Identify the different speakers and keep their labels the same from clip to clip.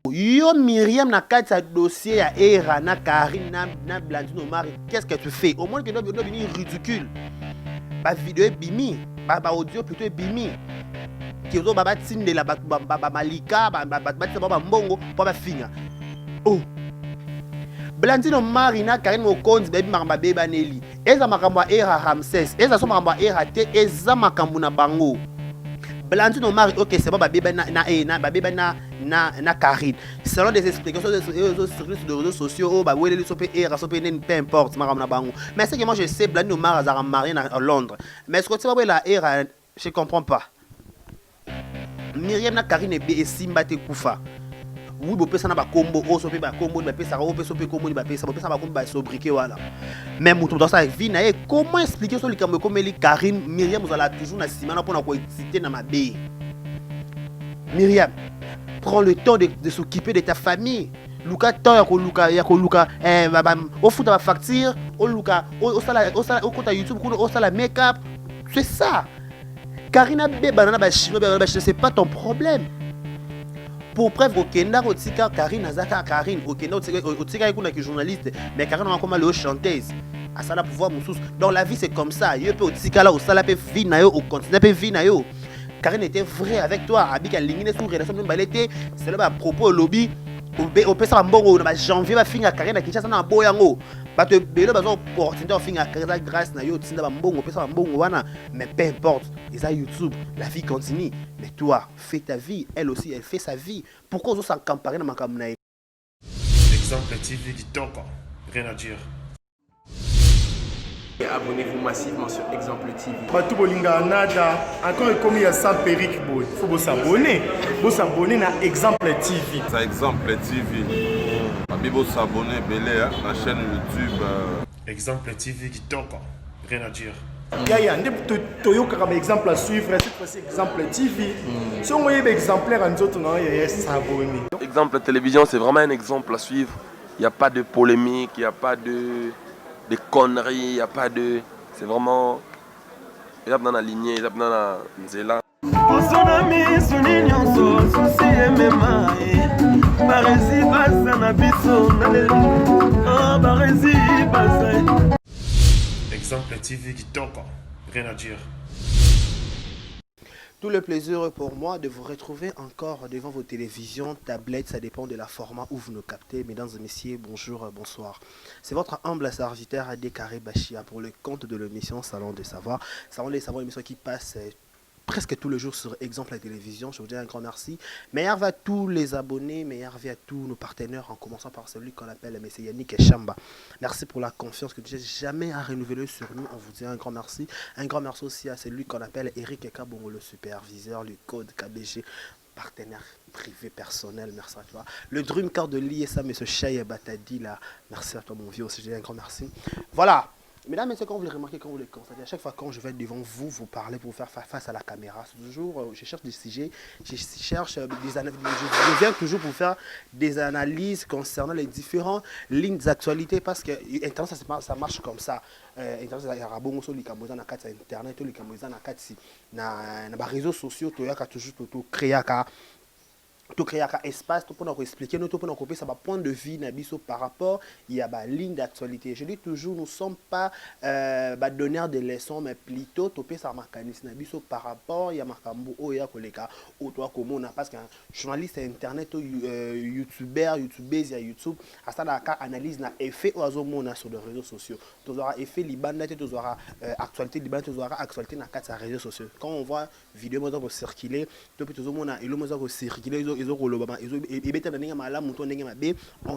Speaker 1: Yo Myriam na kati ya dossier ya Era na Karine na Blandine Omar, qu'est-ce que tu fais? Au moins que doit venir ridicule. Ba vidéo bimi, ba audio plutôt bimi. Qui ozo baba tindela ba malika ba mbongo pour ba finga. Oh. Blandine Omar na Karine Mokonzi baby makamba beba Nelly. Eza makambo ya Era Ramses. Eza so makambo ya Era te, eza makambo na bango. Blandine Omar, ok, c'est bon, babé na Karine. Selon des explications sur les réseaux sociaux, oh, bah, oui, les peu importe, mais c'est que moi je sais, Blandine Omar a marié à Londres. Mais ce que tu vois, la era, je comprends pas. Myriam na Karine et Simba te Koufa. Oui, vous pouvez faire un combo, oh, so ba combo, ba pesa, oh, so pe combo, ba pesa, ba combo, ba sobriqué voilà. Même tout dans ça vie na comment expliquer sur les cambo comme les Karine, Myriam vous allez toujours na simana pour na ko citer na ma bé. Myriam, prends le temps de s'occuper de ta famille. Luka temps ya ko luka au foot ta facture, au luka au sala compte YouTube, au sala make-up. C'est ça. Karine a bé banana ba chinois, c'est pas ton problème. Pour preuve, Okenda Otika Karine Azaka Karine, Okenda Otika est une journaliste, mais Karine a comme le chanteuse. À ça la pouvoir moussous. Dans la vie c'est comme ça. Yo peut Otika là au salapé vie na yo, au continent pe vie na yo. Karine était vrai avec toi. Abika lingine sous relation même balete, c'est là à propos lobby. Au pesa mbongo na janvier va finir Karine qui chasse na boyango. Ba te belo bazo opportunité au finir Karine grâce na yo tinda mbongo pesa mbongo wana, mais peu importe. Ils ont YouTube, la vie continue. Mais toi, fais ta vie, elle aussi, elle fait sa vie. Pourquoi on s'en comparer dans ma campagne?
Speaker 2: Exemple TV dit encore, rien à dire.
Speaker 3: Et abonnez-vous massivement sur Exemple TV.
Speaker 4: Batou Bolinga Nada, encore comme il y a 100 périques, il faut vous s'abonner. Vous s'abonner à Exemple TV.
Speaker 5: C'est Exemple TV. Vous s'abonner à la chaîne YouTube.
Speaker 2: Exemple TV dit encore, rien à dire.
Speaker 4: Il y a un exemple à suivre, cette fois-ci Exemple TV. Si on voit un exemplaire en autres, il y a s'abonner.
Speaker 6: Exemple télévision, c'est vraiment un exemple à suivre. Il n'y a pas de polémique, il n'y a pas de conneries, il n'y a pas de... C'est vraiment... Il y a dans la lignée, il y a dans la nzela.
Speaker 2: Exemple TV dit encore, rien à dire.
Speaker 1: Tout le plaisir pour moi de vous retrouver encore devant vos télévisions, tablettes, ça dépend de la format où vous nous captez. Mesdames et messieurs, bonjour, bonsoir. C'est votre humble serviteur Adé Carré Bachia pour le compte de l'émission Salon de Savoir. Salon de Savoir, émission qui passe presque tous les jours sur Exemple la télévision. Je vous dis un grand merci. Meilleur va à tous les abonnés, meilleur va à tous nos partenaires, en commençant par celui qu'on appelle M. Yannick Chamba. Merci pour la confiance que tu n'as jamais à renouveler sur nous. On vous dit un grand merci. Un grand merci aussi à celui qu'on appelle Eric Kabongo, le superviseur, le code KBG, partenaire privé personnel. Merci à toi. Le Dream Card de l'ISA, M. Chaye Batadi, là. Merci à toi, mon vieux aussi. Je dis un grand merci. Voilà. Mesdames et messieurs, quand vous le remarquez, quand vous le constatez, à chaque fois quand je vais devant vous, vous parler pour vous faire face à la caméra, c'est toujours, je cherche des sujets, je cherche des analyses, je viens toujours pour faire des analyses concernant les différentes lignes d'actualité parce que Internet, ça marche comme ça. Internet, il y a bon sur les caméras, Internet, les caméras, les réseaux sociaux, il y a toujours pour créer tout créer un espace pour expliquer nous pour couper ça point de vue par rapport il y a une ligne d'actualité. Je dis toujours nous ne sommes pas donneurs de leçons mais plutôt toper ça mécanisme par rapport il y a makambo oya koleka ou toi comme parce qu'un journaliste internet youtubeur youtubeuse ya YouTube à ça la analyse na effet oazomona sur les réseaux sociaux tu auras effet libanda tu auras actualité libanda tu auras actualité na quatre réseaux sociaux quand on voit vidéo moi pour circuler tu peux toujours mona et le moi pour circuler on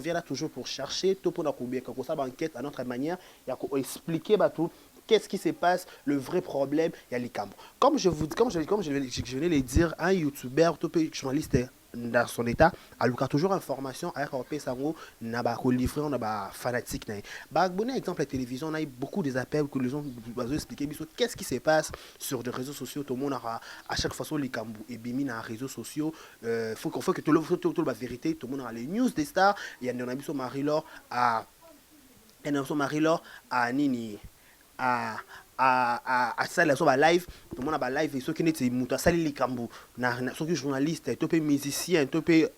Speaker 1: vient là toujours pour chercher tout pour enquête à notre manière il y a expliquer tout qu'est-ce qui se passe le vrai problème il y a les cameras comme je venais de dire un youtubeur tout journaliste dans son état a toujours information avec un sango na ba ko livrer on a ba fanatique na ba abonné exemple la télévision on a eu beaucoup des appels que les gens doivent expliquer qu'est-ce qui se passe sur les réseaux sociaux tout le monde aura à chaque fois sur les cambou et bimi na réseaux sociaux faut que tout le la vérité tout le monde aura les news des stars il y a un Marie-Laure à Nini à à ça sur live tout le monde a live et ceux qui n'étaient muta sali likambo na ceux qui journalistes topé musicien topé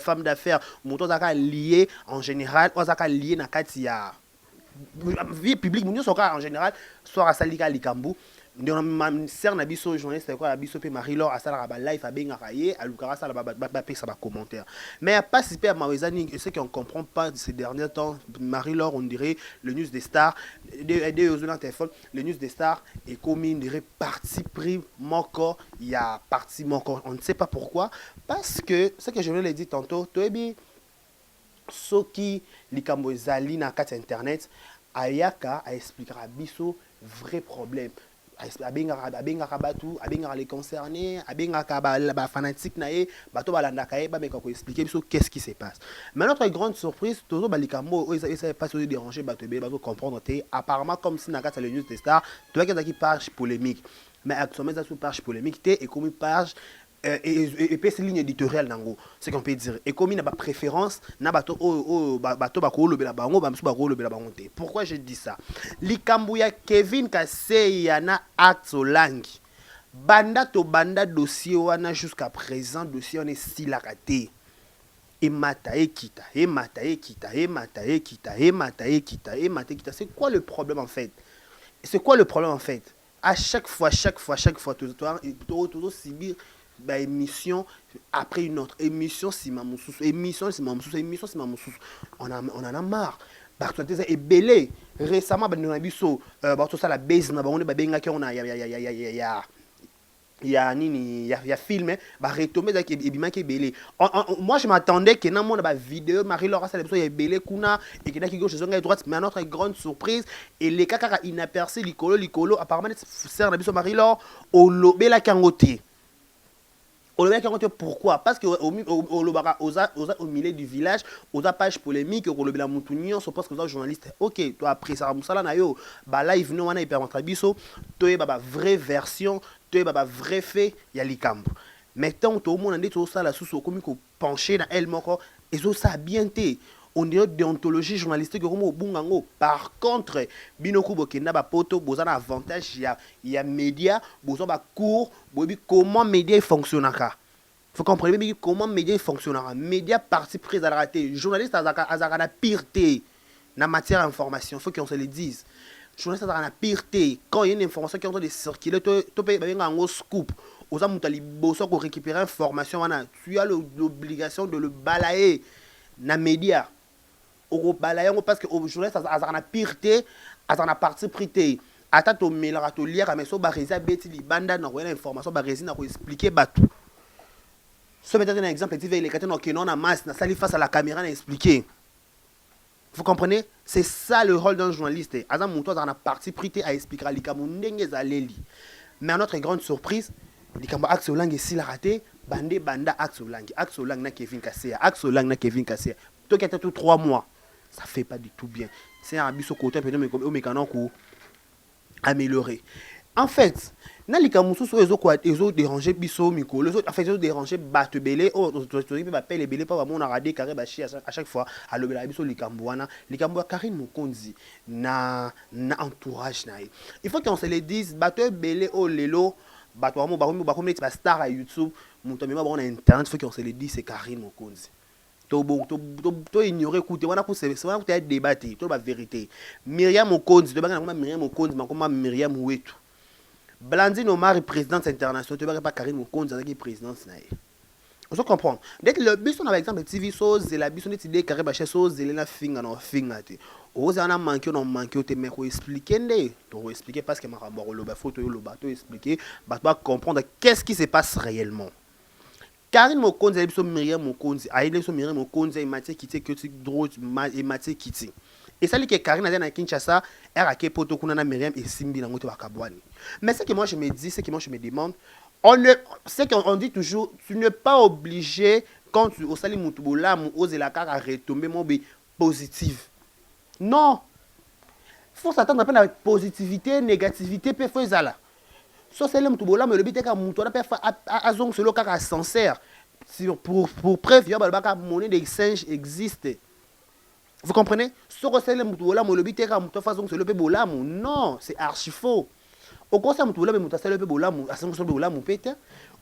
Speaker 1: femme d'affaires muto zaka lié en général ou zaka lié na kati ya vie publique munyo soka en général soit à salika likambo ndona sœur na biso journaliste quoi biso pe Marie-Laure à sala ba live a bengaka ye alukara sala ba pesa ba commentaire mais à participer à mawezani ceux qui on comprend pas ces derniers temps Marie-Laure on dirait le news des stars des aux téléphone le news des stars et comme on dirait parti pris moko il y a parti moko on ne sait pas pourquoi parce que ce que je viens de dire tantôt toebi soki likambo ezali na kati internet ayaka a expliquera biso vrai problème abengaka batu abengaka les concernés abengaka ba fanatique na ye bato balandaka ye bameka ko expliquer biso qu'est-ce qui se passe mais notre grande surprise toujours balikambo ça pas se déranger bato be bato comprendre te apparemment comme si na kati le news des stars tu vois qu'il y a qui page polémique mais actuellement ça sur page polémique te et comme page et puis c'est ligne éditoriale nango c'est qu'on peut dire et comme il n'a pas préférence na bato bato ba ko lobela bango ba msu ba ko lobela bango te pourquoi je dis ça likambu ya Kevin Kaseya na Axolangi banda to banda dossier wana jusqu'à présent dossier on est style raté et mata ekita c'est quoi le problème en fait à chaque fois toujours subir bah, émission après une autre émission on en a marre bah tu es belé récemment bah nous avons biso bah tout ça la base na bango ba benga ki on a il y a film bah retomber avec ebima ki belé moi je m'attendais que dans mon ba vidéo Marie-Laure ça il y a belé kuna et que qui gauche zonga droite mais à notre grande surprise et les kaka inaperçu likolo apparemment sœur na biso Marie-Laure au lobela kangote. Pourquoi? Parce qu'au milieu du village, aux pages polémiques, au lobby la montounion, je pense que vous êtes journaliste. Ok, toi après ça, Moussala na yo, bah live nous on a hyper biso, toi bah vraie version, toi bah vrai fait, y a likambo. Maintenant tout le monde a dit tout ça la sous comme qu'on pencher dans elle moko, et ça bien té. On dirait déontologie journalistique au bungango. Par contre, binoku bokenda ba poto bozana avantage il y a média, bozana ba cours, bobi comment média fonctionne ka. Faut comprendre bien comment média fonctionne. Média parti prise à la raté, journaliste azaka na pireté na matière d'information, faut qu'on se le dise. Journaliste azaka na pireté quand il y a une information qui est en train de circuler, to pe ba ngo scoop. Oza mutali boso ko récupérer information wana, tu as l'obligation de le balayer na média. Au balayango parce que au journaliste azana pireté azana parti prité ata to melara to lire mais so ba reza beti li banda na wena information ba rezi na ko expliquer batu so mettre un exemple TV les kateno que non na masse na sali face à la caméra na expliquer vous comprenez c'est ça le rôle d'un journaliste azana monto azana parti prité à expliquer likamu ndenge zaleli mais à notre grande surprise likambo Axolangi et si la raté banda Axolangi na Kevin Kaseya to qui était tout 3 mois. Ça fait pas du tout bien. C'est un biso côté peut-être au mécanique ou améliorer. En fait, na likamusu so ezo déranger biso mikolo, en fait ezo déranger batebele o to ba pele belé pas mon radé carré ba chi à chaque fois à le bela biso likamboana, likambo Karine Mokonzi na entourage na. Il faut qu'on se le dise batebele o lelo bato mo ba comme ba star à YouTube, mon tomema bon internet, il faut qu'on se le dise c'est Karine Mokonzi. To ignorer écouter wana ko c'est wana ko débattre to ba vérité Myriam Mokonzi to ba na Myriam Mokonzi makoma Myriam Wetu Blandine Omar présidente internationale to ba pas Karine Mokonzi qui présidence na ye on comprend d'être le biso na exemple TV so la biso net idée carré ba so zelena finga na finga te oza na manqué te mais ko expliquer ndé to expliquer parce que makambo lo ba photo yo lo ba to expliquer ba to comprendre qu'est-ce qui se passe réellement. Karine Mokonzi a Myriam Mokonzi a Myriam Mokonzi Mathieu Kiti que tu droit et Mathieu Kiti et ça dit que Karine a na Kinshasa era ke poto kuna na Myriam et Simbi na ngoto bakabwani mais ce que moi je me dis c'est que moi je me demande c'est qu'on dit toujours tu n'es pas obligé quand tu au sali mutubola mu ozela kaka retomber mon positive non faut s'attendre à la positivité négativité peut faire ça là. So c'est le mutubola mais le but est que mutu na faire azong selo kaka sincère pour preuve ya balbaka monnaie d'exchange existe. Vous comprenez? So c'est le mutubola mais le but est que mutu façon selo pe bolamu non c'est archi faux. okosa mutu bolamu mutu asala pe bolamu asango bolamu pete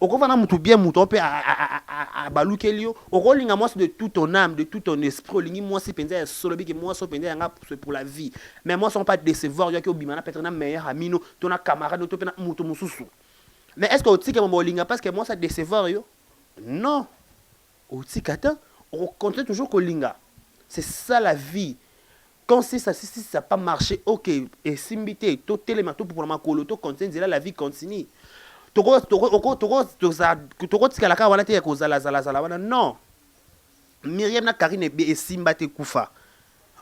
Speaker 1: okofana mutu bien mutu pe a balukelio okolinga moi de toute ton âme de tout ton esprit olingi moi si penza ya solo biki moi so penza yanga pour la vie mais moi sans pas décevoir yo ki obimana peut-être na meilleur ami no to na camarade to pe na mutu mususu mais est-ce que otika mo bolinga parce que moi ça décevoir yo non otika ta on continue toujours kolinga c'est ça la vie. Quand si ça pas marché, ok, et simbité, tout télémato pour ma colo, tout continue, la vie continue. Non. Myriam na Karine et Simbate Koufa.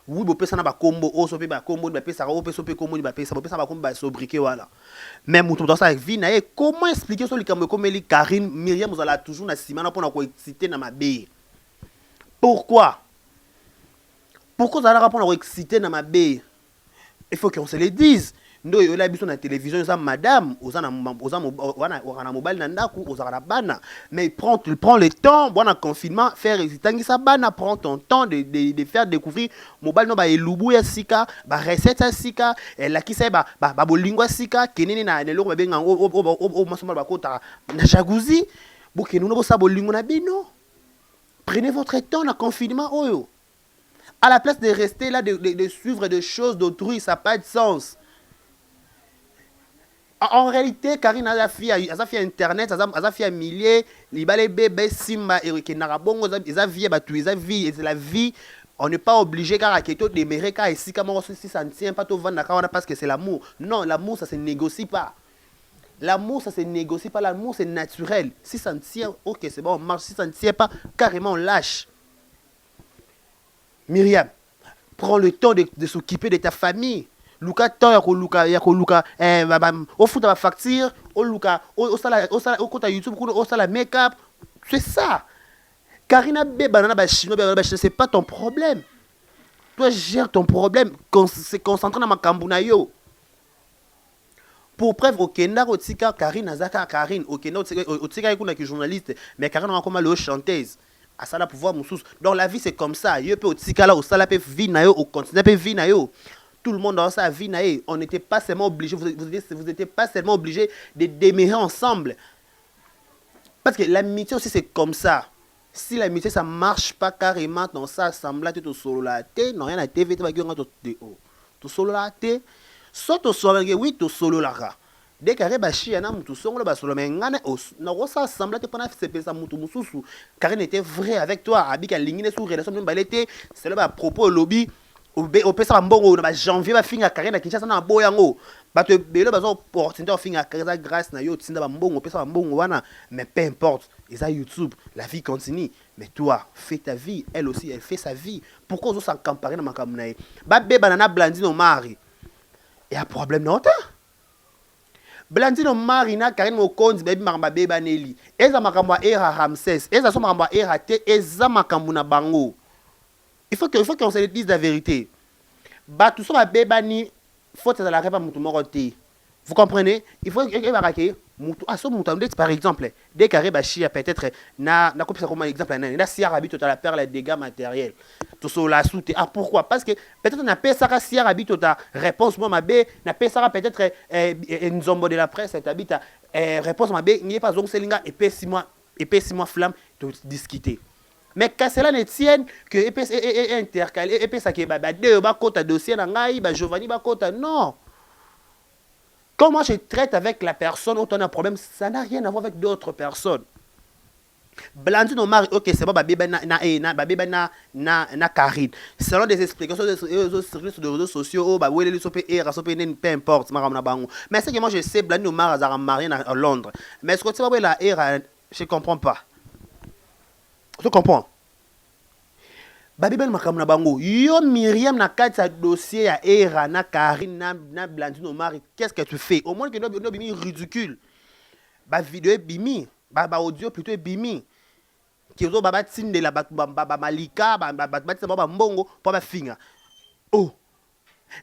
Speaker 1: Oui, bo pesa na ba combo, o so pe ba combo, ba pesa o pesa pe combo, ba pesa, bo pesa ba combo ba sobriqué voilà. Mais mutu dans ça avec vie na comment expliquer sur le comme li Karine, Myriam vous allez toujours na simana pour na ko exciter na ma bé. Pourquoi? Pourquoi ça a pour exciter dans ma baie? Il faut qu'on se le dise. Nous, il y a la télévision, il y a madame, il y a mobile, mais prends le temps, bon, en confinement, faire exister ça, prends ton temps de faire découvrir mobile, no, et lubu ya sika, recette ya sika, et la qui sait, bolingwa sika, kenene na nelo, o masoma bakota, na jacuzzi, bouke nous, ça bolingo na bino. Prenez votre temps, en confinement, oh. À la place de rester là, de suivre des choses d'autrui, ça n'a pas de sens. En réalité, Karine a fait Internet, a fait milliers, les bébés, Simba, et Narabongo, ils ont vie, c'est la vie. On n'est pas obligé, car à Keto, de Mereka, et si ça ne tient pas tout vendre, parce que c'est l'amour. Non, l'amour, ça ne se négocie pas. L'amour, ça ne se négocie pas. L'amour, c'est naturel. Si ça ne tient, ok, c'est bon, on marche. Si ça ne tient pas, carrément, on lâche. Myriam, prends le temps de s'occuper de ta famille. Luka temps Luka au foot ta facture, au Luka au sala au YouTube, au sala make-up. C'est ça. Karina banana ba chino c'est pas ton problème. Toi gère ton problème, se concentrer dans makambu na yo. Pour preuve okenda otika Karine azaka Karine okenda otika kuna ki journaliste mais Karine on comme le chanteuse. À ça la pouvoir moussous. Donc la vie c'est comme ça. Yo peut otika là au sala peut vie na yo au continent peut vie na yo. Tout le monde dans sa vie na yo. On n'était pas seulement obligé vous n'étiez pas seulement obligé de demeurer ensemble. Parce que l'amitié aussi c'est comme ça. Si l'amitié ça marche pas carrément dans ça semble tout solo la tête, non rien à TV tu vas gagner tout solo la tête. Soit tu solo oui tu solo la ra. Dès que Rebachi yana mutu solo ba solo mais ngana na rosa semble te pendant c'est ça mutu mususu car il était vrai avec toi abika lingine sur relation même balete c'est là à propos lobby au pesa mbongo na janvier ba finga Karine Kinshasa na boyango ba te belo ba zo opportunité finga Karine grâce na yo tinda ba mbongo pesa mbongo wana mais peu importe et ça YouTube la vie continue mais toi fais ta vie elle aussi elle fait sa vie pourquoi on s'en comparer na makamna ba beba na Blandine Omari il y a problème non ta Blandine Omari na Karine Mokonzi baby makamba beba Nelly eza makamba era Ramses eza so makamba era te eza makambu na bango. Il faut qu'on se dise la vérité. Bah tout ça va bébani faut que ça la répa mutu moroté. Vous comprenez? Il faut que va raquer mutu aso mutu par exemple dès carré bachi peut-être na comme ça comme exemple na si arabi total la perdre les dégâts matériels. Tout ça la soute. Ah pourquoi? Parce que peut-être na paix ça si arabi total réponse moi ma b na paix ça peut-être une zombo de la presse habite réponse ma b n'y est pas donc selinga et paix 6 mois flamme de discuter. Mais quand cela ne tienne que EPS intercalé, EPS qui est deux bakota dossier nangai, Giovanni bakota non. Comment je traite avec la personne où on a un problème, ça n'a rien à voir avec d'autres personnes. Blandine Omari, ok, c'est bon, na Karine. Selon des explications sur les réseaux sociaux, peu importe, mais c'est que moi je sais, Blandine Omari a marié à Londres. Mais est-ce que tu vois la je ne comprends pas. Tu comprends? Babibel makam na bango. Yo Myriam na kati sa dossier ya Era na Karine na Blandine Omari. Qu'est-ce que tu fais? Au moins que no bimi ridicule. Ba vidéo bimi, ba audio plutôt bimi. Ki zo baba tinde la ba malika ba mbongo pa ba finga. Oh.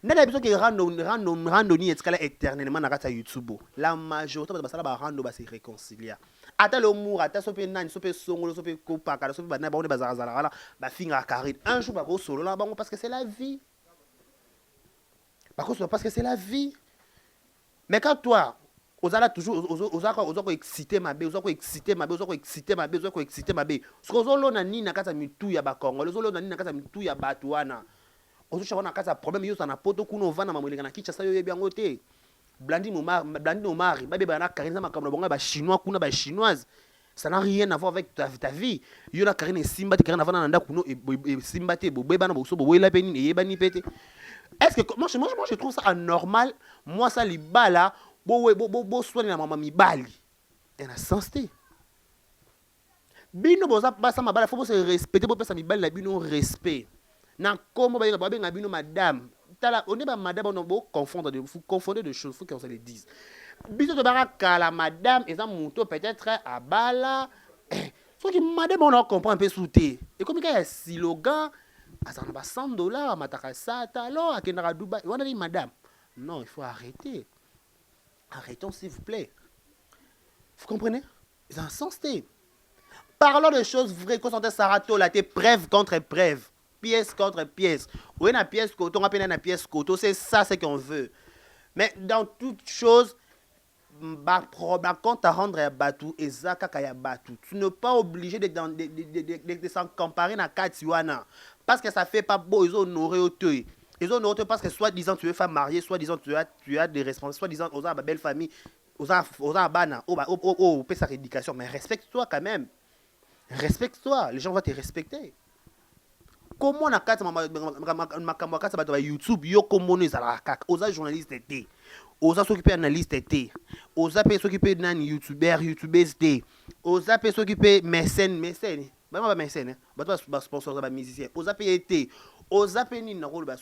Speaker 1: N'a besoin que rando ni etkala éternellement na kati YouTube. La majorité ba sala ba rando ba se réconcilier. Ata le mour ata sope nani sope songolo sope kopaka sope bana ba on bazara ba finga Karine un jour ba ko solo là bango parce que c'est la vie. Parce que c'est la vie. Mais quand toi, ozala toujours ozako exciter ma bé, ozako exciter ma bé, ozako exciter ma bé, ozako exciter ma bé. Ce qu'on lona ni na kata mitu ya ba Congo, les lona ni na kata mitu ya batuana. Ozo chabona na kata problème yo na poto kuno vana mamolinga na kicha sa yo yebi ngote. Blandi Omari, babe bana Karine za makambo bonga ba chinois kuna ba chinoise. Ça n'a rien à voir avec ta vie. Yo na Karine Simba te Karine vana nda kuno e Simba te bo bana bo so bo wela peni e yeba ni pete. Est-ce que moi je trouve ça anormal, moi ça libala bo soigner na mama mibali. Et na sensé. Bino boza basa mabala faut se respecter bo pesa mibali na bino respect. Na komo ba benga bino madame. On est pas madame, on a confondre, vous confondez de choses, il faut qu'on se les dise. Bisous de baraka la madame, et ça monto peut-être à bala. Sauf que madame, on a compris un peu sauté. Et comme il y a un slogan, ça n'a pas $100, mataka sata, alors à Kenara Dubaï, on a dit madame. Non, il faut arrêter. Arrêtons s'il vous plaît. Vous comprenez? C'est un sens. Parlons de choses vraies, concentrez Sarato, là, t'es preuve contre preuve. Pièce contre pièce. Oui, la pièce coton, on appelle la pièce coton, c'est ça ce qu'on veut. Mais dans toute chose, quand tu rendre à Batou et Zaka Kaya Batou, tu n'es pas obligé de s'en comparer à Katiwana. Parce que ça fait pas beau, ils ont honoré au teuil. Ils ont honoré parce que soi-disant tu es femme mariée, soi-disant tu as des responsabilités, soi-disant aux ma belle famille, aux bana, au sa rééducation. Mais respecte-toi quand même. Respecte-toi, les gens vont te respecter. Comment on a quatre ma YouTube yo comment nous allons osa journaliste était osa s'occuper analyste était osa peut s'occuper d'un youtubeuse était osa peut s'occuper mécène pas mécène pas sponsor ba musicien osa peut était osa peut ni na rôle ba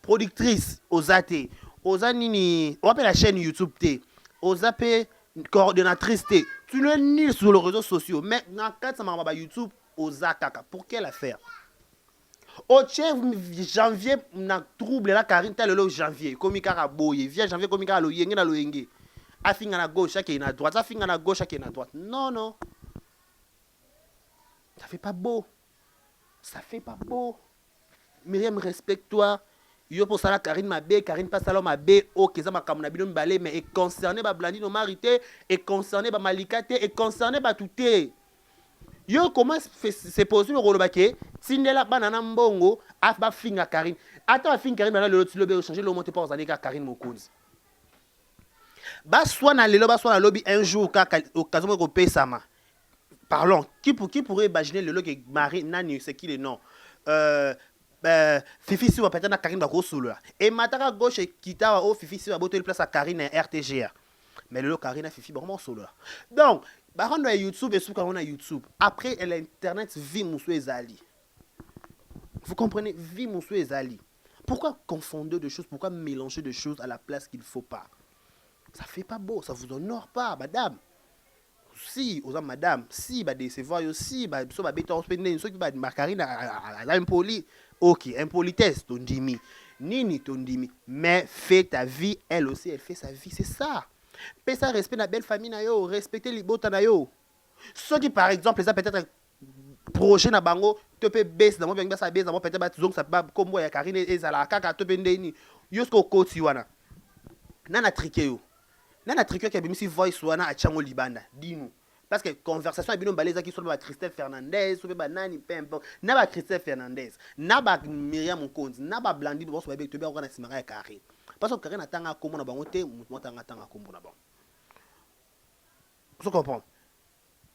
Speaker 1: productrice osa té osa nini on appelle la chaîne YouTube té osa peut coordonnatrice té tu le ni sur les réseaux sociaux mais dans quatre ma YouTube osa kaka pour quelle affaire. Au janvier, na trouble la Karine tel le janvier, comme il a boye, vient janvier comme il a le yenge na le yenge. Afinga na gauche, qui est na droite, afinga na gauche, qui est na droite. Non, non. Ça fait pas beau. Ça fait pas beau. Myriam, respecte-toi. Yo pour ça la Karine ma bé, Karine pas salon ma bé, ok, ça ma comme na bino balé, mais est concerné ba Blandine Marité, est concerné ba Malikate, est concerné ba touté. Yo comment c'est possible le rôle baké Tindela banana mbongo afba finga Karine attends finga Karine bana le lobby changer le monter pas aux années Karine Mokonzi ba soit na lelo ba soit na lobby un jour au cas où on sama parlons qui pourrait imaginer le que Marie nani c'est qui le nom Fifi si va peut-être na Karine ba Rosolo et mataka gauche kita au Fifi si va boter place à Karine RTGR mais le Karine Fifi vraiment solo donc bah on a YouTube et sous quand on a YouTube après l'internet vie moussou ezali. Vous comprenez, vie moussou ezali. Pourquoi confondre de choses, pourquoi mélanger de choses à la place qu'il faut pas? Ça fait pas beau, ça vous honore pas madame. Si aux madame, si bah décevoir aussi bah so bah béton spending ceux qui bah margarine à impoli. OK, impolitesse ton dimi. Nini ton dimi, mais fais ta vie, elle aussi elle fait sa vie, c'est ça. Paix ça respect la belle famille na yo, respecter les bota na yo. Ceux qui par exemple ça peut-être projet na bango, te peut baisse dans mon bien ça baisse dans mon peut-être ba zong ça ba comme ya Karine et zala kaka to pendeni. Yo sko koti wana. Nana triqué yo. Nana triqué qui a mis voice wana a chango libanda. Dis-nous. Parce que conversation bino baleza qui soit ba Christelle Fernandez, soit ba nani pempo, na ba Christelle Fernandez, na ba Myriam Mokonzi, na ba Blandine bo so ba to be ko na simara ya Karine. Parce que Karine atanga kombo na bango te, mutu atanga kombo na bango. Vous comprenez?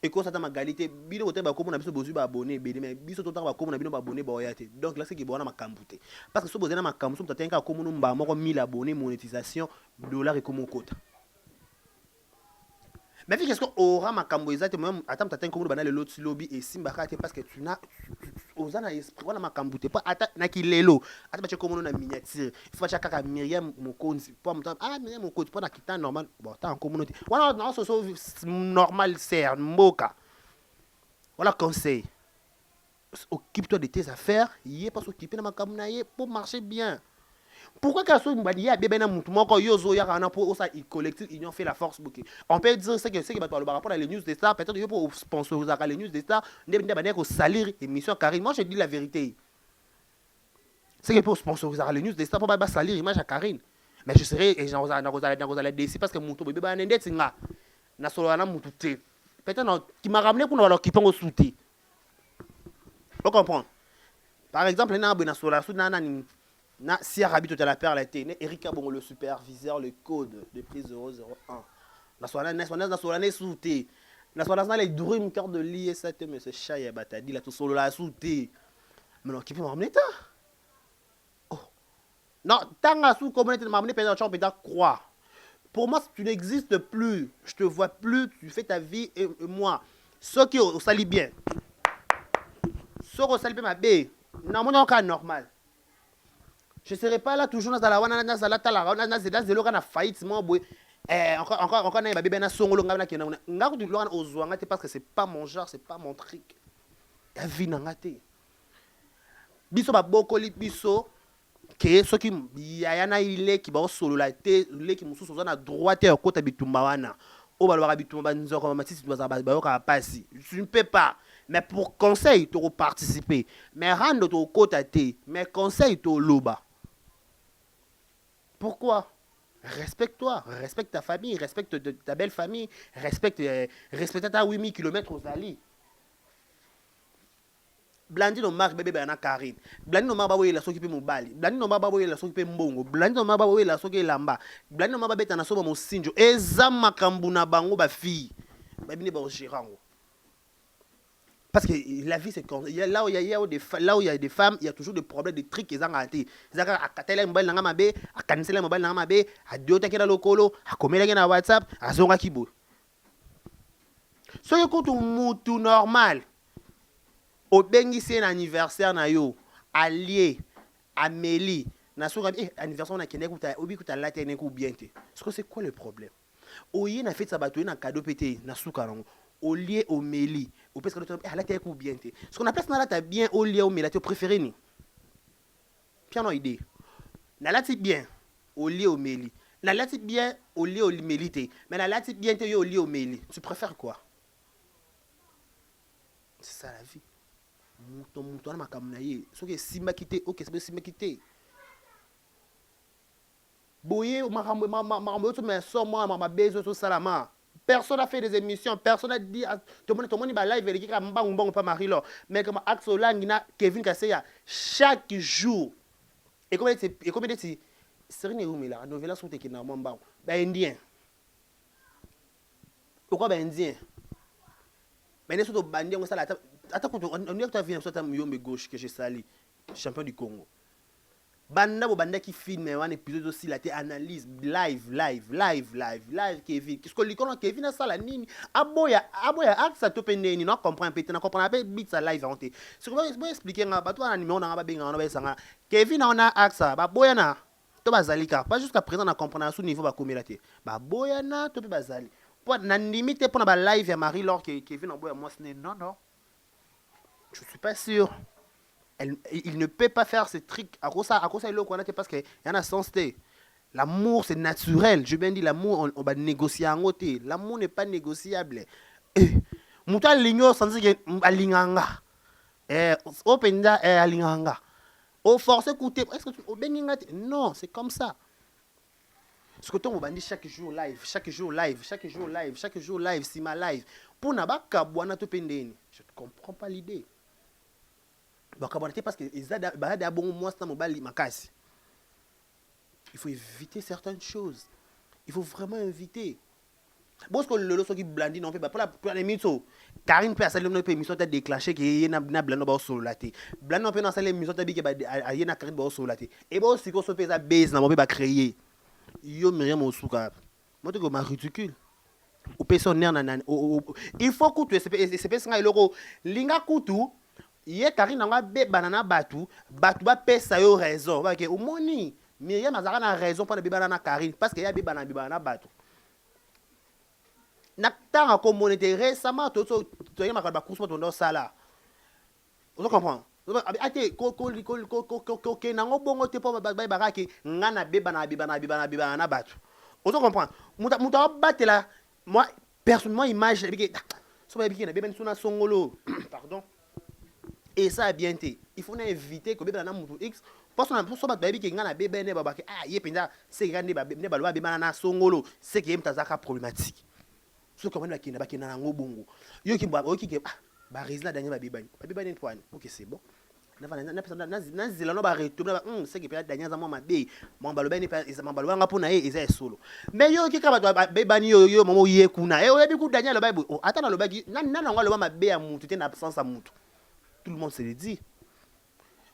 Speaker 1: Et quand ça t'a magalité, bino te ba kombo na biso bozu ba abonné, mais biso to ba kombo na bino ba abonné ba oyate. Donc là c'est qui bona makambute. Parce que so bozena makambu so tatenga kombo no mba moko 1000 abonnés, monétisation $ et comme quota. Mais qu'est-ce qu'on aura ma camboisate moi attends t'attends comme banal l'autre lobby et simba parce que tu n'as osana esprit voilà ma camboute pas attends na ki lelo attends tu comme na miniature il faut chaka Myriam Mokonzi pas Myriam Mokonzi pas na kita normal bon t'as en communauté voilà non c'est normal c'est mboka voilà conseil occupe-toi de tes affaires y est pas s'occuper na ma cambonaye pour marcher bien. Pourquoi quand on dit ya bébé na mutu moko yozo ya kana pour ça collectif union fait la force bouquet. On peut dire c'est que par rapport à les news des stars peut-être pour sponsoriser les news des stars ndé bana ko salir émission Karine. Moi je dis la vérité. C'est que pour sponsoriser les news des stars pour pas salir image à Karine. mais je serai nakozala déçu parce que moto boyeba na ndeti nga na solo na moto te peut-être qui m'a ramené pour alors qui peut sauter. Vous comprenez? Par exemple, na solo na si Arabi tout à la perle était Erika Bongo le superviseur le code de prise 001. Na solo na sauter. Na solo na les dream cœur de lier ça te mais ce chat ya batadi la tout solo la sauter. Mais non qui peut m'amener ça? Oh. Non, tant sous communauté de m'amener peut-être peut-être croire. Pour moi, tu n'existes plus. Je te vois plus. Tu fais ta vie et moi. Ceux qui ont sali bien. Ceux qui ont sali bien ma bé. Non, mon cas normal. Je ne serai pas là toujours dans la wana dans la tala dans le na faillite moi boy. Encore na babé na songolo ngana kena. Ngako tu lona ozwanga parce que c'est pas mon genre, c'est pas mon truc. La vie na ngate. Biso ba bokoli biso. Que ceux qui yana ile qui ba solo la té le qui mususu na droite et côté bitumba wana o ba lwa bitumba nzoko matisi doza ba yoka passi je ne peux pas mais pour conseil tu participer mais rendre to côté té mais conseil to loba pourquoi respecte-toi respecte ta famille respecte ta belle famille respecte ta 8000 km aux alliés. Blandi no marque bébé na Karine. Blandi no marque baboye la soki pe mobali. Blandi no marque baboye la soki pe mbongo. Blandi no marque baboye la soki lamba. Blandi no marque beta na soba mo sinjo. Eza makambu na bango ba fille. Ba bini ba girango. Parce que la vie c'est comme là où il y a des femmes, il y a toujours des problèmes des trucs qu'ils ont raté. Zaka akatela mbali na mabe, akanisela mbali na mabe, adiota kena lokolo, akomela na WhatsApp, azonga kibo. So yoko mutu normal. Au bengisi un anniversaire na yo allié Amélie na soka anniversaire na kene kuta obi kuta la tene ku bien te c'est quoi le problème oyi na fait ça bato na cadeau pété na suka rango au lié au Mélie au parce que la tene ku bien te ce qu'on appelle ça la ta bien au lié au Mélie tu préféré ni piano idée na la ti bien au lié au Mélie na la ti bien au lié au Mélie te mais na la ti bien te yo au lié au Mélie tu préfères quoi? C'est ça la vie. Mouton na makambu na ye soki simba kité OK c'est simba kité boye makambu to mais so moi ma bezo to salama personne a fait des émissions personne a dit tout le monde ba live et qui mbangu mbangu pas Marie-Laure mais comme Axel Langina Kevin Kaseya chaque jour et comme c'est Serine Rumila novela sont qui na mbangu ba indien pourquoi ba indien mais ne sont bandits on ça la attends on est venu sur ta myombe gauche que j'ai sali champion du Congo banda bo banda qui filme un épisode aussi la analyse live Kevin qu'est-ce que l'icône Kevin a ça la nini aboya axa to pendeni non comprend peut na comprend pas bit ça live honte ce que je vais expliquer nga ba toi na numéro na ba benga na ba sanga Kevin on a axa ba boya na to bazalika pas jusqu'à présent na comprendre sous niveau ba communauté ba boya na to pe bazali pour na limite pour na ba live ya Marie-Laure Kevin en boya moi non je suis pas sûr. Il ne peut pas faire ces trucs. À cause il est parce qu'il y en a sens. L'amour, c'est naturel. Je viens de dire l'amour, on va négocier en côté. L'amour n'est pas négociable. Mouta l'ignore sans dire alinganga. Openda alinganga. Au force écouter. Est-ce que tu au non, c'est comme ça. Ce que on va dire chaque jour live, c'est ma live. Pour nabaka boana to pendeni. Je ne comprends pas l'idée. Parce que il faut éviter certaines choses. Il faut vraiment éviter. Parce que le loso qui blandi non fait pas pour la émission. Karine peut essayer de émission t'a déclenché que y na blando ba solo laté. Blando peut dans celle émission t'a bi que ba y na Karine ba solo laté. Et bon si ko so pesa base na mo ba créer. Yo Myriam Osuka. Moi to ma ridicule. Au personnaire il faut que tu c'est pas loko linga kutu ye Karine nga be banana batu ba pesa yo raison ba ke omoni Myriam azaka na raison pour be banana Karine parce que ya be banana batu na tanga ko monété récemment to ya makaba course to ndo sala on comprend ate ko nango bongo te po ba ke ngana be banana batu on comprend muta batela. Moi, personnellement, image, pardon. Et ça a bien été. Il faut éviter que les X Parce que so bato qui ngana bébé ne babaki ah ye penza c'est ngane ne balwa bébé na songolo c'est que mtazaka problématique. Ce comment ba kina na ngobongo. Yo ki ba ki ah ba résident dernier ba bébé. Ba bébé ne point. OK, c'est bon. Na zela no ba retourner c'est que peut-être dernier za moi mabe. Mon baloba ne pas mon baloba nga pona e eza solo. Mais yo ki ka ba bébé ni yo momo ye kuna. E o yebi ku dernier lo ba attends na lo ba na nga lo ba mabe ya mutu te na absence à mutu. Tout le monde se le dit.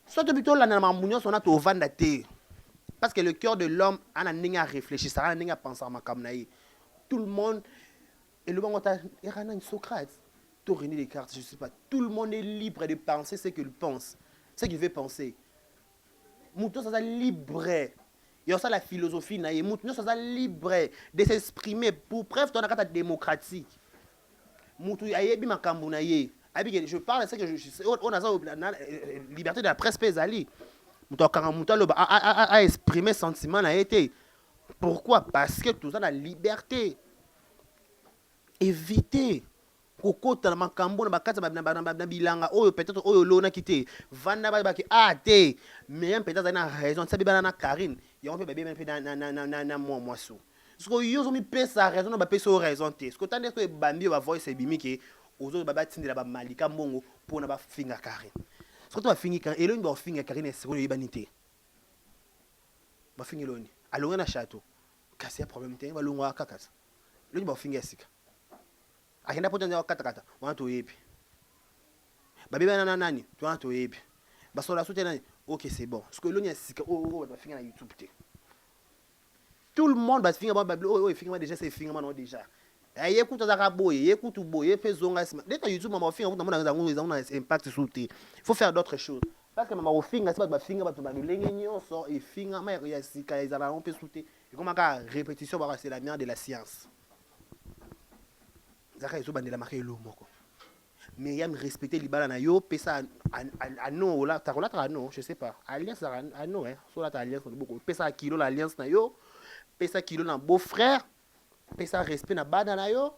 Speaker 1: Soit plutôt là, on a tout vendre. Parce que le cœur de l'homme a un réfléchir, ça a un penser à ma camnaï. Tout le monde, et le bon il y a un Socrate, tout René Descartes, je sais pas. Tout le monde est libre de penser ce qu'il pense, ce qu'il veut penser. Mouton, ça libre. Il y a ça la philosophie, mouton, ça libre de s'exprimer. Pour preuve, on a une démocratique. Mouton, il y a un cambunaï. Je parle, c'est que on a la liberté de la presse pesali. Mouton a exprimé sentiment a été. Pourquoi? Parce que tout ça la liberté. Éviter. Kokota na makambo na bakata na bilanga oyo peut-être oyo lona kité. Vanda ba ki te. Mais peut-être na raison, ça bibana na Karine. Yo peut bébé na moi so. Parce que yo mi pesa raison na ba pesa raison té. Parce que tandis que bambi va voice bimi ki aux autres baba tindela ba malika mbongo pour na ba finga Karine. Surtout ba fingi kan eloni ba finga Karine c'est ko yebanité. Ba fingi loni. Alonga na château. Kasi problème té ba longwa kakasa. Loni ba finga sika. Akenda poto ndio kata. Wana to yepi. Ba beba na nani? Tu wana to yepi. Ba sola soute nani? OK, c'est bon. Parce que loni sika ba finga na YouTube té. Tout le monde va finga ba finga déjà c'est finga non déjà. Écoute ça boye, écoute boye, fais zonga sima. Dès que YouTube m'a fait un impact sur te. Il faut faire d'autres choses. Parce que mama ofinga c'est pas finga ba to ba lenge nyonso et finga ma ya sika ezala on peut sauter. Et comme ka répétition ba c'est la mère de la science. Zaka ezo bandela marqué lo moko. Mais yam respecter libala na yo pesa ano la ta relata no, je sais pas. Alliance ano so la ta alliance beaucoup. Pesa kilo l'alliance na yo, pesa kilo na beau-frère. Pesa respect na bada na yo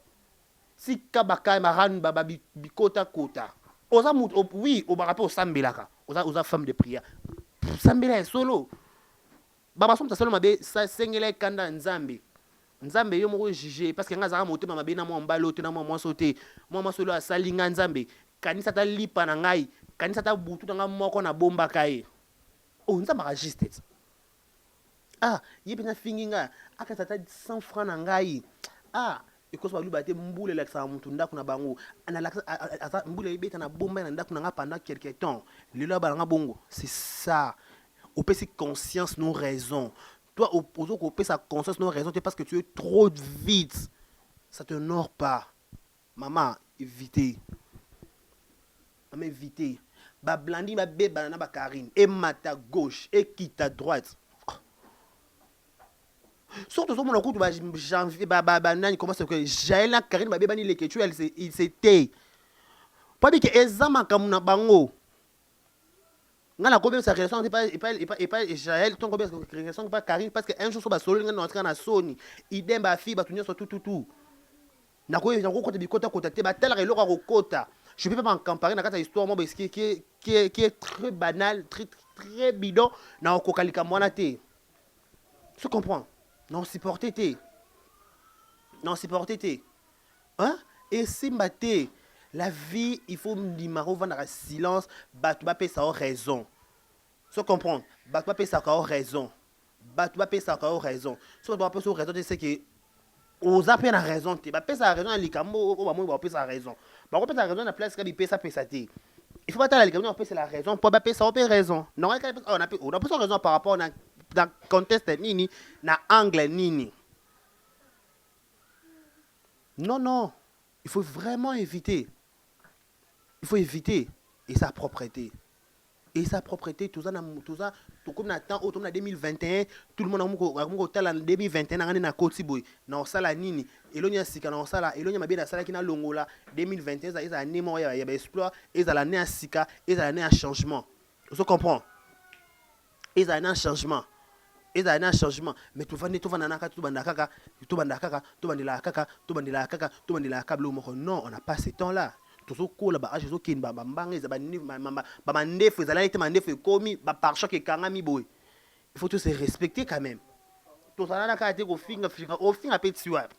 Speaker 1: si kabaka maran baba bikota kota oza oui o barapo sambelaka oza femme de prière sambela solo baba somta solo mabe sa sengela kanda nzambe yo moko juger parce que ngazaka motema mabe na mo mbalo te na mo sauter mo solo asalinga nzambe kanisa ta lipa na ngai kanisa ta butu na moko na bomba kai o nzamba ka juste ah ye pena finginga akatata 100 francs na ngai ah ikoso baluba te mbule la sa mutu ndako na bango ana la mbule ibeta na bomba na ndako na nga pendant quelque temps lelo balanga bongo c'est ça au pesi conscience non raison toi opposo ko pesa conscience non raison parce que tu es trop vite ça te honore pas maman éviter ba blandi ba beba na ba Karine et mata gauche et quitte à droite. Surtout mon coup de janvier nani comment c'est que Jaël Karine ba beba ni le ketu il s'était pas dit que examen comme na bango ngana ko be sa relation et pas Jaël ton ko be relation pas Karine parce que un jour so ba solo ngana entrer na Sony idem ba fi ba tunya so tout na ko côté bikota contacter ba tel relo ko kota je peux pas m'en comparer na kata histoire mo qui est très banal très bidon na ko kalika mwana te tu comprends. Non supporter hein et si maté la vie il faut nimaro vendre à silence batu ba pesa raison tu comprends batu ba pesa raison so ba pesa raison c'est que aux appels na raison te ba pesa raison likambo o ba mo ba pesa raison ba ko pesa raison na place ka bi pesa te il faut pas ta la likambo on pesa la raison pour ba pesa raison non on a pas raison par rapport à dans contexte nini na angle nini non il faut vraiment éviter et sa propreté tout ça tout comme na temps autour de 2021 tout le monde a en 2021 na koti boy na sala nini elonia sika na sala elonia mabena sala kina longola 2021 ça année mo ya exploit et ça l'année à sika et ça l'année à changement tu comprends et ça un changement mais tout bandela kaka non on n'a pas ce temps là tozokola baage ezokende bambanga eza bamandefu ezalaki te mandefu ekomi baparchoc ekangami boye. Il faut tous se respecter quand même. Tozala na kaka te kofinga mpe ti wapi.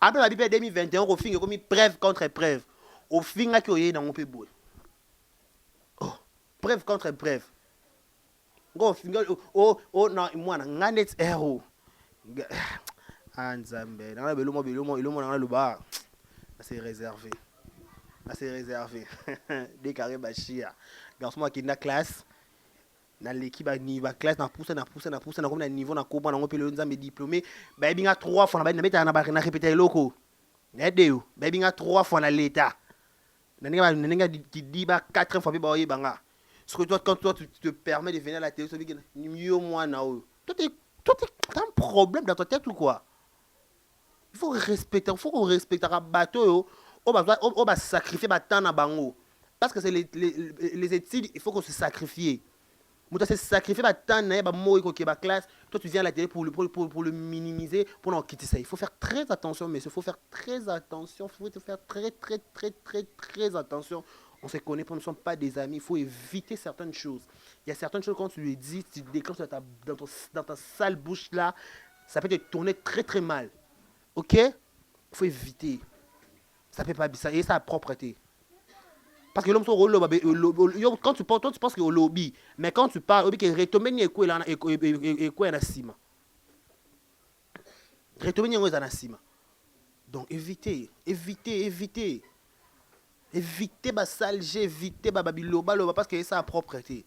Speaker 1: Après babi mpe 2021 kofinga ekomi preuve contre preuve. Ofingaki oye nango mpe boye. Preuve contre preuve. Ngo finga na mwana nga net hero. Nzambe na belomo na luba. C'est réservé. C'est réservé. Décarré bachia. Garçon qui na classe. Na l'équipe à niveau classe na pousse na comme na niveau na koba na ngopelo nzambe diplômé. Ba binga 3 fois na beta na répéter loko. Na deo. Ba binga 3 fois na l'état. Na ninga di ba 4 fois ba oyebanga. Ce que toi, quand toi, tu te permets de venir à la télé, tu dis mieux moi, toi, t'as un problème dans ta tête ou quoi? Il faut qu'on respecte un bateau, on va sacrifier le temps dans bango. Parce que c'est les études, il faut qu'on se sacrifie. Mais tu se sacrifier le temps dans la classe, toi, tu viens à la télé pour le minimiser, pour non quitter ça. Il faut faire très attention, mais il faut faire très attention, il faut faire très attention. On se connaît, nous ne sommes pas des amis. Il faut éviter certaines choses. Il y a certaines choses, quand tu lui dis, tu déclenches dans ta sale bouche là, ça peut te tourner très mal. Ok? Il faut éviter. Ça peut pas ça et ça a propreté. Parce que l'homme quand tu penses que au lobby, mais quand tu parles, il faut retomber ni quoi là et quoi na sima. Retomber ni quoi na sima. Donc évitez. Évitez ba sale jeu, évitez ba biloba parce que ça a propreté.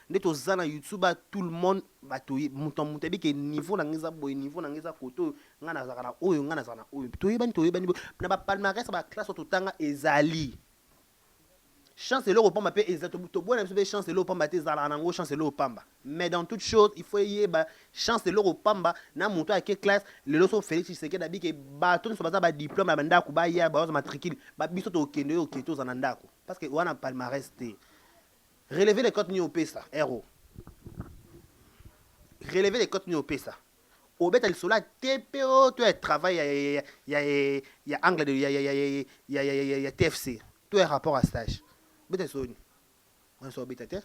Speaker 1: Net aux na YouTube tout le monde ba toyi monton bi ke niveau na ngeza boy niveau na ngeza koto ngana zakana oyo ngana zakana oyo toyi bani na ba palmarès ba classe totanga ezali. Chance le repamba pe exactement to bona be chance le repamba te zala nango chance le repamba. Mais dans toute chose, il faut y ba chance le repamba na monto à quelle classe le loso Félix Tshisekedi dabi ke ba ton so ba diplôme ba ndako ba ya ba matricule ba biso to kende o keto za ndako parce que wana palmarès te. Relever les cotes ni au pesa héros. Relever les cotes ni au pesa. Au bet el sola TPO tu travail ya angle de ya TFC. Tout est rapport à stage. Bet soni. On so bet terre.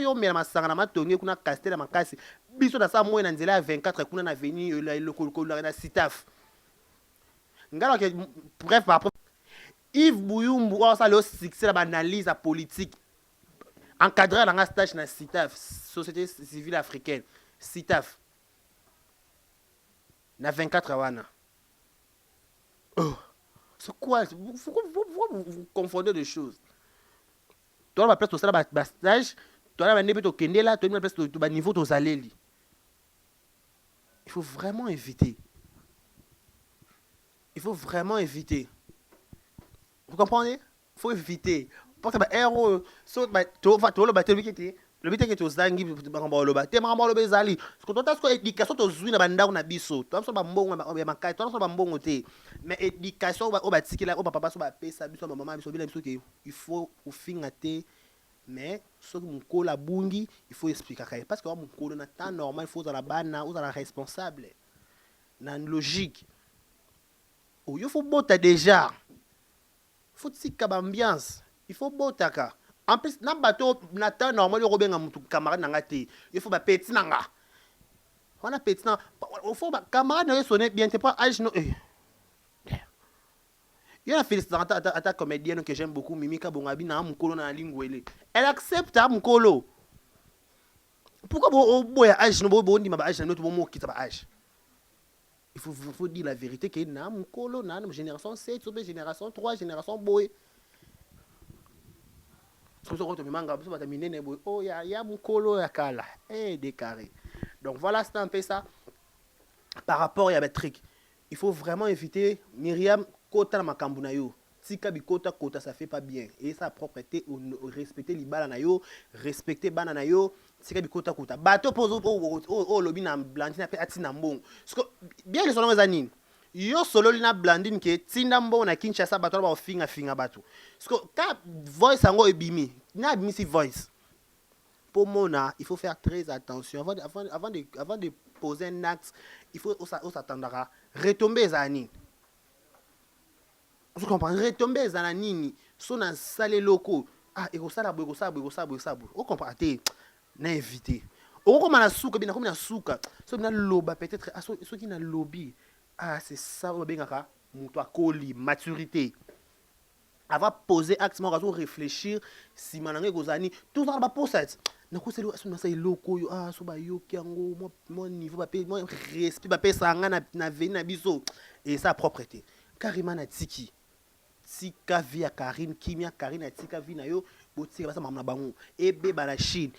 Speaker 1: Yo mela masanga na matongi kuna castel na makasi. Biso da sa moyo na nzela 24 kuna na avenue la lokolo na Sitaf. Ngalo ke bref par rapport Yves Bouyumbu ça le succès l'analyse politique encadré dans un stage dans Sitaf société civile africaine Sitaf na 24 wana. C'est quoi vous confondez des choses. Toi la place tout ça ba stage toi la nebe to kende là toi la place to ba niveau to zaleli. Il faut vraiment éviter. Vous comprenez? Il faut éviter. Parce que héros, le but est que tu zangi le bâté, maman le bezali. Ce que tu as ce éducation tu zui na banda na biso. Tu as so ba mbongo ba makai, tu as so ba mbongo te. Mais éducation au batiki là, au papa so ba pesa biso maman biso biso que il faut au fingater. Mais ce que mon cola bungi, il faut expliquer parce que mon cola na temps normal, il faut dans la bana ou dans la responsable. Dans logique. Oh, il faut botter déjà. Il faut tika ambiance. Il faut botaka. En plus, dans le bateau, Nathan, normalement, il y a un camarade dans la tête. Il faut petit nanga. On a petit nanga. Il faut camarade ne sonner bien. C'est pas âge. Il y a une félicitations à ta comédienne que j'aime beaucoup, Mimika Bongabi, dans mon colo dans la ligne. Elle accepte mon colo. Pourquoi vous avez âge? Vous avez âge. Il faut dire la vérité que na mon colo, na génération 7, génération 3, génération boy. Oh, il y a mon colo à Kala. Décarré. Donc voilà, c'est un peu ça. Par rapport à Bétrick, il faut vraiment éviter Myriam Kota Makambunayo. Tika Bikota Kota, ça fait pas bien. Et sa propreté, respecter les balanayo, respecter bananayo, Tika Bikota Kota. Bateau pose au lobby na blandine après atinambon. Bien les solos anines. Yo solo lina blandine ke tindambo na Kinshasa bato ba finga bato. Parce que quand voice ango ebimi, na ebimi si voice. Pour mona, il faut faire très attention avant de poser un acte, il faut s'attendre à retomber les années. Vous comprenez? Retomber dans la nini, son en salé locaux. Ah, et ça, vous comprenez? Na invité. Au comme na souka, bien comme na souka. So na loba peut-être, ah, so qui na lobby. Ah, c'est ça, on bien kaka. Mouto akoli, maturité. Avant poser acte, moi réfléchir si manangé gozani, tout ça va pour ça. Na ko c'est le loko yo, ah so ba yo kiango, moi niveau ba moi respect ba pesa nga na veni na biso et sa propreté. Carrément na tiki. Tika via Karine, Kimia Karine na tika vi na yo, botika basa mamna bango. Ebe ba na Chine,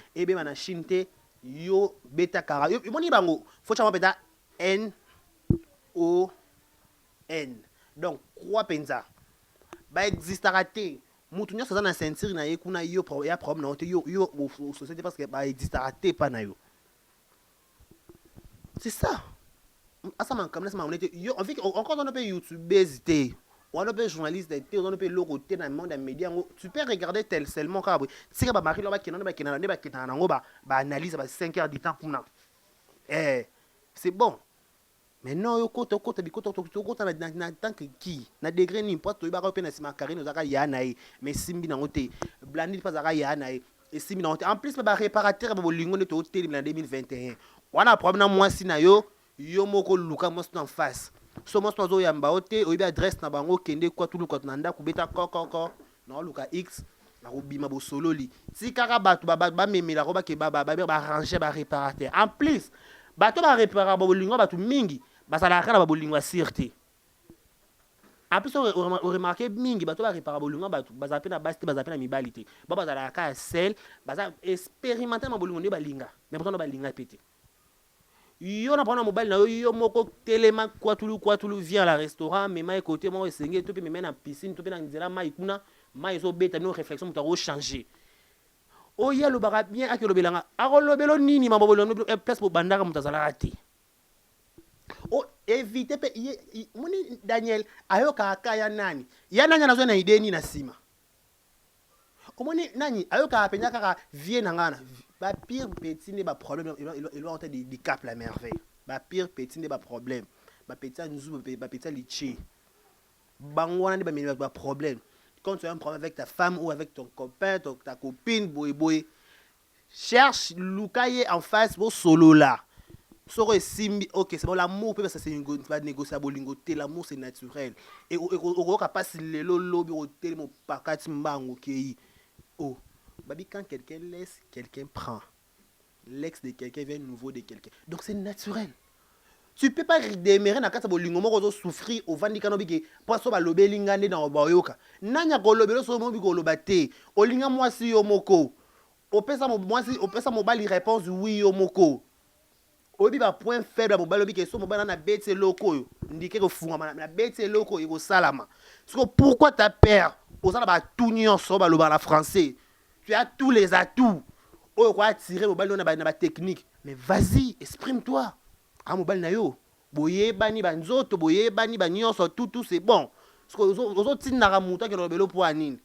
Speaker 1: te yo beta kara. Yo moni bango, faut chama beta N O N. Donc quoi penza? Ba existera te. Mutu nyo ça na ceinture na ye kuna yo ya problème na yo société parce que ba existera te pa na yo. C'est ça. Asa man comme ça man yo en fait encore on peut YouTube hésiter. On peut journaliste, on peut le côté dans le monde des médias. Tu peux regarder tel seulement car si tu as marqué là qui ba analyse ba 5 heures du temps pour na. C'est bon. Mais non yo côté na tant que qui na degré n'importe où ba ko pena sima Karine ozaka ya na mais simbi na ngote blandi pas zaka ya na et simbi na ngote en plus ba réparateur ba bolingo ne to télé en 2021. On a problème na moi si na yo moko luka mo en face. So mo swazo yamba ote oyibi adresse na bango kende kwa tulu kwa nanda kubeta koko na luka x na robima bo sololi ti kaka batu ba memela ko ba ke ba ranger ba réparateur en plus bato ba réparer ba bolingo batu mingi basala kala ba bolingo sûreté en plus on remarqué mingi bato ba réparer ba bolingo batu bazape na basti bazape na mibalité ba bazala ka sel baza expérimenter ma bolingo ne balinga mais pourtant ba linga pété. Yo na prendre mobile na yo moko telema kwa tulu vient à la restaurant mais mai côté moi esengé to pe me na piscine to pe na nzela mai kuna mai zo beta no réflexion muta changer o ya lo bara bien akelo belanga akolobelo nini mabobolo place pour bandaka mutazala raté o éviter pe moni Daniel ayo kaka ya nani nazo na idée ni na sima o moni nani ayo kaka penya kaka vie na ngana ba pire petit ne ba problème il va entrer des cap la merveille ba pire petit ne ba problème ba petit nzu ba petit lichi bangwana ne ba problème quand tu as un problème avec ta femme ou avec ton copain ta copine boy cherche lukaye en face bo solo là soro simbi OK c'est bon l'amour peut ça c'est une va négocier bolingo té l'amour c'est naturel et o capable le lobi o té mo pakati mbango kei oh babi quand quelqu'un laisse quelqu'un prend l'ex de quelqu'un vient nouveau de quelqu'un donc c'est naturel. Tu peux pas démarrer na kata bolingo moko souffrir au vandi kanobi ke poso ba lobelinga ne na bayoka nanya ko lobelo so mo bi ko lobate olinga mwasi yo moko opesa mo mwasi opesa mobali réponse oui yo moko obi ba point faible mobali obi ke so mobali na bete loko yo ndike ko funga na bete loko yo salama pourquoi ta père osala ba tout nyonso ba loba la français tu as tous les atouts oh quoi tirer mobali na ba technique mais vas-y exprime-toi. Ah mobile na yo boye bani banzoto boye bani banyoso tout c'est bon parce que ozo tindaka muta ke lobelo po anini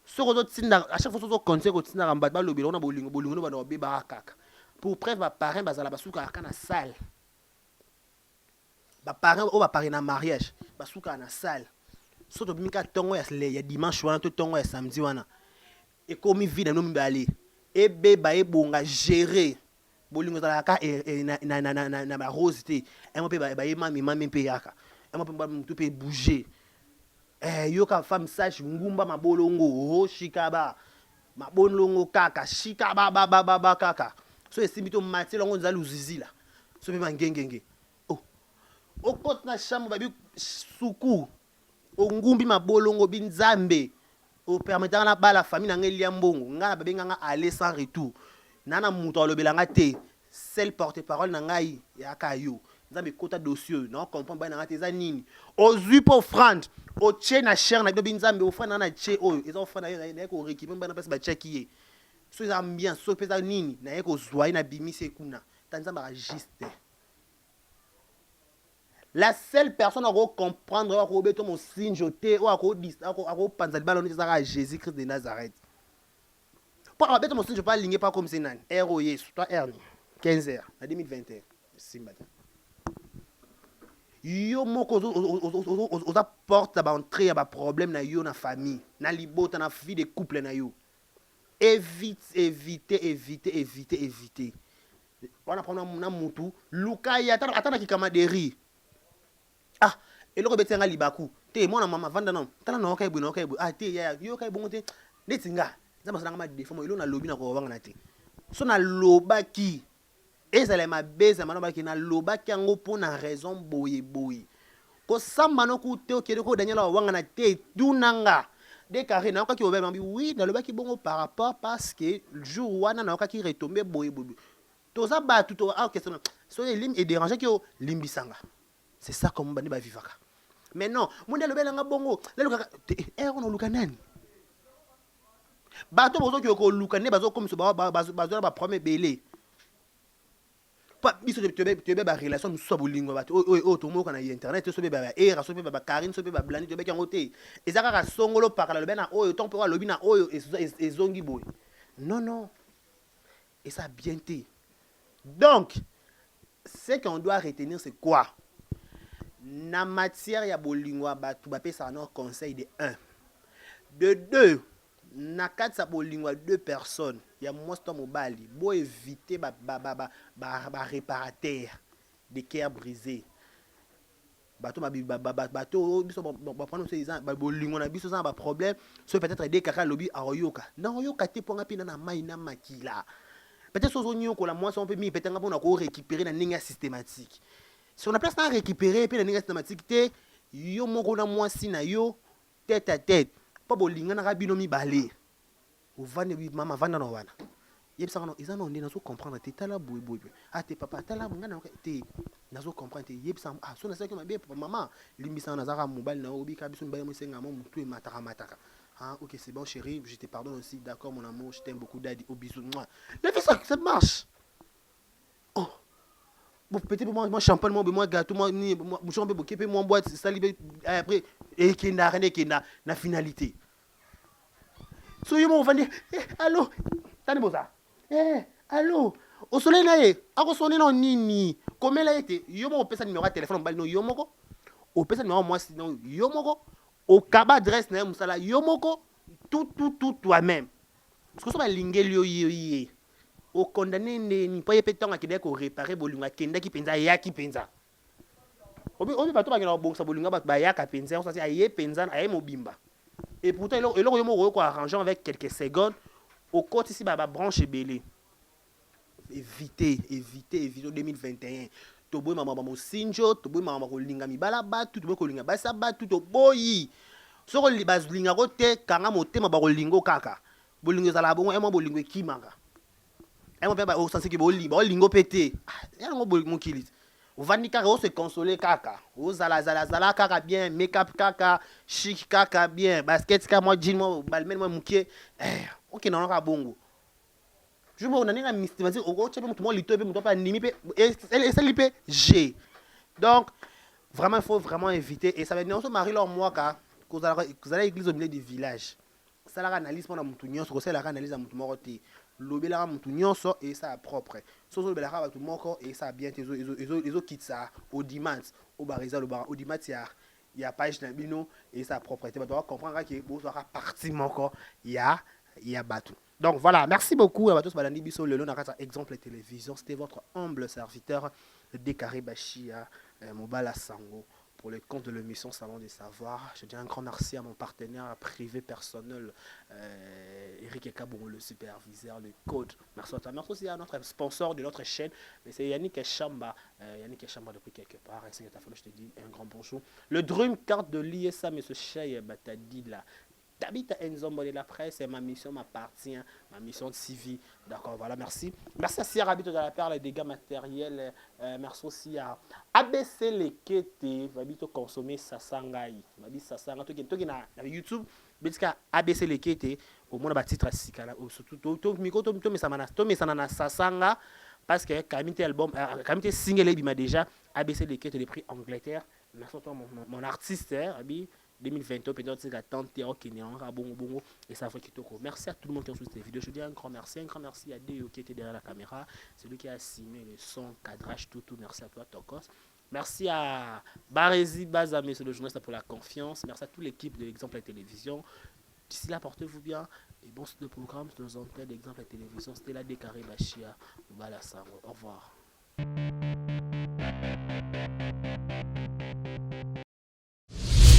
Speaker 1: so ozo tinda à chaque fois ozo conseil ko tindaka mbat ba lobelo na bolingo no bana obeba kaka pour preuve ba parrain bazala basuka kana salle ba parrain o ba parrain na mariage basuka na salle so to bimika tongo ya dimanche wana to tongo ya samedi wana et comme vide no mbali e beba e bonga gérer bolingo za ka na ba rosité et mo pe ba mami pe yaka et mo pe ba mtu pe bouger yo ka femme sage ngumba mabolongo shikaba mabolongo kaka shikaba ba kaka so esimito mati longo za luzizila so pe mangengenge oh okot na chambre babi suku ngumbi mabolongo binzambe o permettant na ba la famille na ngeli ya mbongo ngana babenga nga aller sans retour nana muto alobelanga te seul porte-parole na ngai ya kayo nzambe kota dossier na comprendre ba na ngate za nini ozui po offrande o che na cher na bibi nzambe ofrande na che oyo eza ofrande na ko récupérer ba na pesa ba chekier so eza bien so pesa nini na yeko zwai na bimise kuna tanzamba registre. La seule personne à comprendre à Roberto mon signe jeté ou à panzal ballon de Jésus-Christ de Nazareth. Pour Roberto mon signe je pas aligné pas comme c'est nan. ROY toi R 15h en 2021. Simbata. yo moko oza porte ya baentrée ya baproblème na yo na famille na libota na vie de couple na yo. Éviter. Wana prendre na mutu luka ya atana kikamaderi. Ah, eloko betenga libaku. Te mwana mama vanda non. Tala na okaibwe na okaibwe. Ah te ya yo okaibwe te. Netinga. Nzamba sana ma défaut ilo na lobi na ko wanga na te. So na lobaki. Ezala mabeza mano baki na lobaki yango pona raison boye. Ko samba no ku te okede ko Daniel wanga na te dunanga. Décarré na okaki obel mambi oui na lobaki bongo par rapport parce que le jour wana na okaki retomber boye. Toza ba tout ah question. So lim et déranger ki o limbisanga. C'est ça comme bandi ba vivaka. Mais non, monde le belanga bongo, le luka on luka nani. Bato bozo ki ko luka ne bazo comme so bazo ba premier belé. Pas biso te ba relation so bolingo bato to mo kana internet so be ba era so be ba Karine so be ba Blandi to be kango te. Ezaka ka songolo par le bena oyo ton pe wa lobi na oyo ezongi boy. Non. Et ça bien té. Donc ce qu'on doit retenir c'est quoi? Na matière ya bolingwa batu bapé ça un conseil de 1. De 2, na kati sa bolingwa 2 personnes, ya mosto mobali, bo éviter ba réparateur de cœur brisé. Bato bato biso ba prendre ces ba bolingwa na biso ça ba problème, so peut-être des kaka lobby a oyoka. Na oyoka te ponga pina na mai na makila. Peut-être so zonyo ko la moi on peut mi peut-être ngapona ko récupérer na ninga systématique. Si on a place à récupérer puis la négative systématique te yo moko na mwasi na yo tête à tête pas bolinga na rabino mi balé o vane bi mama vanda na wana yebisa kana izana onde nazo comprendre te tala boy ah te papa tala ngana te nazo comprendre te yebisa ah so na saki mabe maman limbisa na zaka mobile na obi ka biso mbaye mo senga mo mutu e mataka ah ok c'est bon chérie je te pardonne aussi d'accord mon amour je t'aime beaucoup daddy au bisou moi le fait ça marche. Oh bon petit peu moi champagne moi gâteau moi ni bouchon be bokepe moi boîte ça libé après et qui n'a rien qui na finalité so yo mo vandi allô tani boza allô au soleil na ye ako sonner non nini comme là était yo mo pesa numéro de téléphone mbali no yo moko o pesa numéro moi sinon yo moko au kaba adresse na musala yo moko tout toi-même parce que ça va lingeli yo au condamné ni pas pétant qui deko réparer bolunga kenda ki penza ya ki penza obi bato ba ngena boksa bolunga ba ya ka penza on ça c'est aye penza aye mobimba et pourtant il yo mo ko arranger avec quelques secondes au côté ici ba branche belé éviter 2021 to boy mama mo sinjo to boy mama ko linga mi bala ba tout boy ko linga ba sa ba tout to boyi so ko li bazulinga ko te kanga motema ba ko lingo kaka bolingo za la bongo e mo bolingo kimanga. Et mon père au sens que bolingo pété ya ngo bolingo kilit o vandi kaka o se consoler kaka o zala kaka bien make-up kaka chic kaka bien basket kaka moi jean moi balmen moi mukie OK non ka bongo je me on a mystématique o chepe mutu mo lito pe mutu pa nimi pe et ça lipe G. Donc vraiment il faut vraiment éviter et ça va non se marier leur moi ka vous allez église au milieu du village ça la analyse pendant mutu nyonso ça la analyse à mutu moko te lobela mutu nyonso et ça propre so lobela ka mutu moko et ça bien ezo quitte ça au dimanche au bariza le bar au dimanche ya page na bino et ça propreté ba doit comprendre que bo sera parti moko ya batu. Donc voilà, merci beaucoup à tous balandi biso lelo na kata exemple télévision, c'était votre humble serviteur Décarré Bachia Mobala Sango pour le compte de l'émission Salon des Savoirs. Je dis un grand merci à mon partenaire privé personnel, Eric Ekabon, le superviseur, le code. Merci à toi. Merci aussi à notre sponsor de notre chaîne, mais c'est Yannick Chamba. Yannick Chamba depuis quelque part. Ainsi que ta femme, je te dis un grand bonjour. Le Dream Card de l'ISA, M. Chey Batadi, là. T'habites à Enzombo de la presse, et ma mission m'appartient, ma mission de CV. D'accord, voilà, merci. Merci à Sierra Bito de la Perle, les dégâts matériels. Merci aussi à ABC Lekete, Vabito consommer Sasangai. Vabi Sasanga, tout qui na YouTube, Bitka ABC Lekete, au moins la titre à Sikala, surtout tout micro, tout mais ça na Sasanga, parce que Kamite album, Kamite single, il m'a déjà ABC Lekete, les prix Angleterre. Merci à toi, mon artiste, Abi. 2020 peut-être c'est la tente qui est en bongo et ça fait kitoko. Merci à tout le monde qui a suivi cette vidéo. Je dis un grand merci à Déo qui était derrière la caméra, celui qui a assimé le son, cadrage, tout. Merci à toi Tokos. Merci à Barézi Bazamé, c'est le journaliste pour la confiance. Merci à toute l'équipe de l'Exemple à Télévision. D'ici là, portez-vous bien. Et bon, c'est le programme sur nos antennes d'Exemple à Télévision. C'était la Décaré Bachia. Au revoir.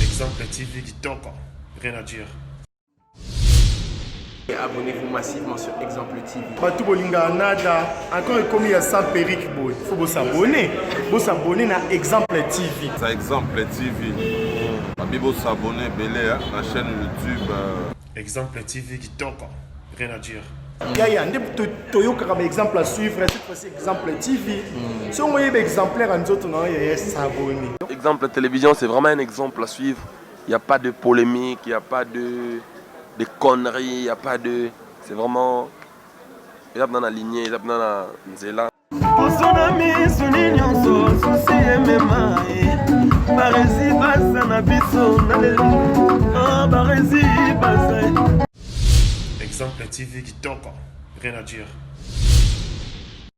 Speaker 2: Exemple TV du Tonka. Rien à dire.
Speaker 3: Et abonnez-vous massivement sur Exemple TV.
Speaker 4: Batou bolinga nada encore comme il y a 100 perruques boy. Faut vous s'abonner. Vous s'abonner à Exemple TV.
Speaker 5: C'est Exemple TV. Babibo s'abonner belé la chaîne YouTube.
Speaker 2: Exemple TV du Tonka. Rien à dire.
Speaker 4: Yaya, Toyo comme exemple à suivre, cette fois-ci Exemple TV. Si on voit exemplaire en autres, non, il y a s'abonner.
Speaker 6: Exemple télévision, c'est vraiment un exemple à suivre. Il n'y a pas de polémique, il n'y a pas de conneries, il n'y a pas de... C'est vraiment... Il y a dans la lignée, il y a dans la nzela.
Speaker 2: Exemple TV du Tonka. Rien à dire.